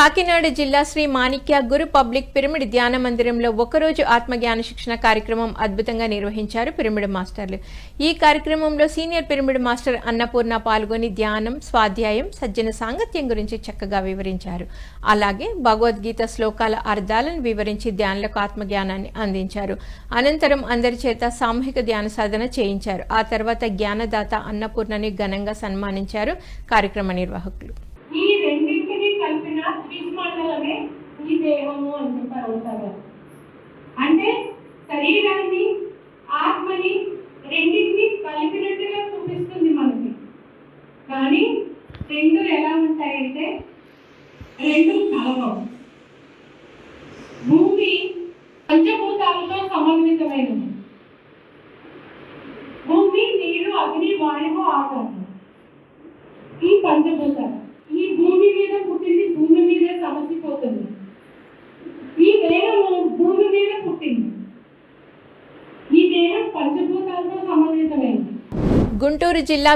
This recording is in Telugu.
కాకినాడ జిల్లా శ్రీ మాణిక్య గురు పబ్లిక్ పిరమిడ్ ధ్యాన మందిరంలో ఒకరోజు ఆత్మజ్ఞాన శిక్షణ కార్యక్రమం అద్భుతంగా నిర్వహించారు పిరమిడ్ మాస్టర్లు. ఈ కార్యక్రమంలో సీనియర్ పిరమిడ్ మాస్టర్ అన్నపూర్ణ పాల్గొని ధ్యానం, స్వాధ్యాయం, సజ్జన సాంగత్యం గురించి చక్కగా వివరించారు. అలాగే భగవద్గీత శ్లోకాల అర్థాలను వివరించి ధ్యానులకు ఆత్మజ్ఞానాన్ని అందించారు. అనంతరం అందరి చేత సామూహిక ధ్యాన సాధన చేయించారు. ఆ తర్వాత జ్ఞానదాత అన్నపూర్ణని ఘనంగా సన్మానించారు కార్యక్రమ నిర్వాహకులు. ఈ రెండింటిని కలిపిన త్రిమండలమే ఈ దేహము అని చెప్పారు. అంటే శరీరాన్ని, ఆత్మని రెండింటిని కలిపినట్టుగా చూపిస్తుంది మనకి. కానీ రెండు ఎలా ఉంటాయంటే రెండు కలవవు. భూమి పంచభూతాలతో సమన్వితమైనది. భూమి, నీరు, అగ్ని, వాయువు, ఆకాశం, ఈ పంచభూతాలు. ఈ భూమి మీద పుట్టింది, భూమి మీదే సమసిపోతుంది. ఈ దేహము భూమి మీద పుట్టింది. ఈ దేహం పంచభూతాలతో సమన్వితమైంది. గుంటూరు జిల్లా